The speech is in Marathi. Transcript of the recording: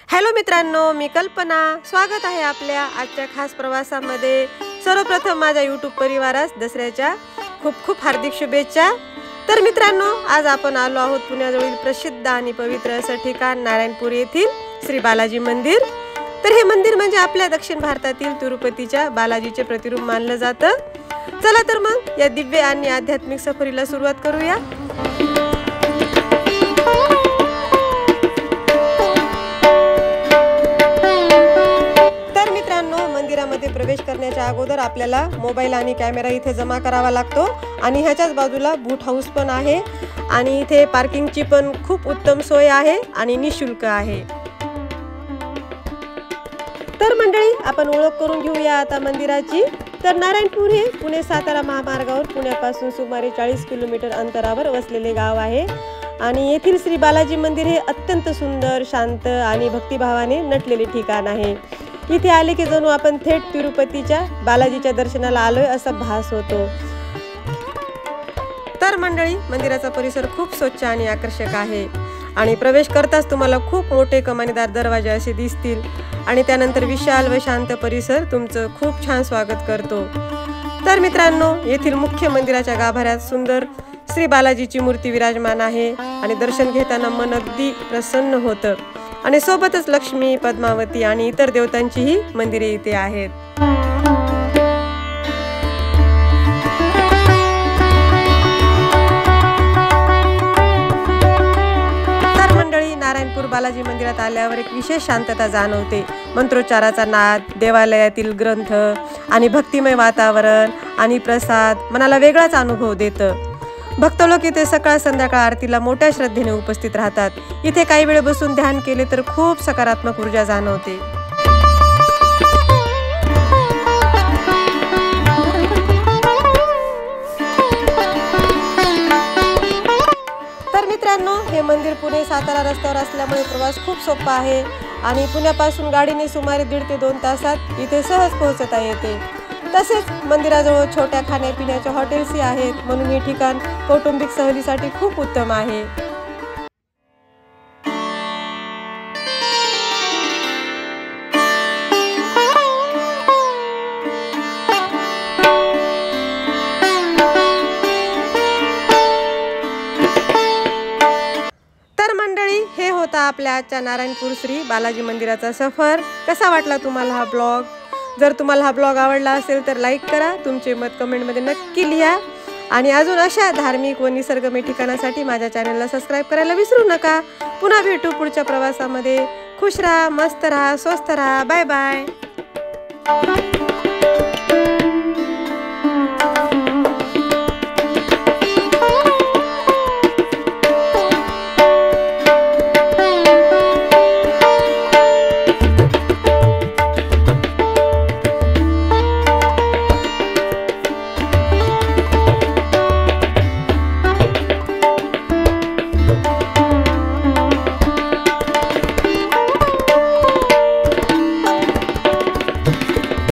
हॅलो मित्रांनो, मी कल्पना. स्वागत आहे आपल्या आजच्या खास प्रवासामध्ये. सर्वप्रथम माझ्या यूट्यूब परिवारास दसऱ्याच्या खूप खूप हार्दिक शुभेच्छा. तर मित्रांनो, आज आपण आलो आहोत पुण्याजवळील प्रसिद्ध आणि पवित्र असं ठिकाण नारायणपूर येथील श्री बालाजी मंदिर. तर हे मंदिर म्हणजे आपल्या दक्षिण भारतातील तिरुपतीच्या बालाजीचे प्रतिरूप मानलं जातं. चला तर मग या दिव्य आणि आध्यात्मिक सफरीला सुरुवात करूया. मंदिरामध्ये प्रवेश करण्याच्या अगोदर आपल्याला मोबाईल आणि कॅमेरा इथे जमा करावा लागतो आणि ह्याच्याच बाजूला बूट हाऊस पण आहे आणि इथे पार्किंगची पण खूप उत्तम सोय आहे आणि निशुल्क आहे. तर मंडळी, आपण ओळख करून घेऊया आता मंदिराची. तर नारायणपूर हे पुणे सातारा महामार्गावर पुण्यापासून सुमारे 40 किलोमीटर अंतरावर वसलेले गाव आहे आणि येथील श्री बालाजी मंदिर हे अत्यंत सुंदर, शांत आणि भक्तिभावाने नटलेले ठिकाण आहे. इथे आले की जणू आपण थेट तिरुपतीच्या बालाजीच्या दर्शनाला आलोय असा भास होतो. तर मंडळी, मंदिराचा परिसर खूप स्वच्छ आणि आकर्षक आहे आणि प्रवेश करताच तुम्हाला खूप मोठे कमानीदार दरवाजे असे दिसतील आणि त्यानंतर विशाल व शांत परिसर तुमचं खूप छान स्वागत करतो. तर मित्रांनो, येथील मुख्य मंदिराच्या गाभाऱ्यात सुंदर श्री बालाजीची मूर्ती विराजमान आहे आणि दर्शन घेताना मन अगदी प्रसन्न होतं आणि सोबतच लक्ष्मी, पद्मावती आणि इतर देवतांचीही मंदिरे इथे आहेत. तर मंडळी, नारायणपूर बालाजी मंदिरात आल्यावर एक विशेष शांतता जाणवते. मंत्रोच्चाराचा नाद, देवालयातील ग्रंथ आणि भक्तिमय वातावरण आणि प्रसाद मनाला वेगळाच अनुभव देतं. भक्त लोक इथे सकाळ संध्याकाळ आरतीला मोठ्या श्रद्धेने उपस्थित राहतात. इथे काही वेळ बसून ध्यान केले तर खूप सकारात्मक ऊर्जा जाणवते. तर मित्रांनो, हे मंदिर पुणे सातारा रस्त्यावर असल्यामुळे प्रवास खूप सोपा आहे आणि पुण्यापासून गाडीने सुमारे 1.5 ते 2 तासात इथे सहज पोहोचता येते. तसेच मंदिराजवळ छोट्या खाण्यापिण्याच्या हॉटेल्सही आहेत, म्हणून हे ठिकाण कौटुंबिक सहलीसाठी खूप उत्तम आहे. तर मंडळी, हे होता आपल्या आजच्या नारायणपूर श्री बालाजी मंदिराचा सफर. कसा वाटला तुम्हाला हा ब्लॉग? जर तुम्हाला हा ब्लॉग आवडला असेल तर लाईक करा, तुमचे मत कमेंटमध्ये नक्की लिहा आणि अजून अशा धार्मिक व निसर्गमय ठिकाणासाठी माझ्या चॅनलला सबस्क्राईब करायला विसरू नका. पुन्हा भेटू पुढच्या प्रवासामध्ये. खुश राहा, मस्त राहा, स्वस्थ राहा. Bye bye.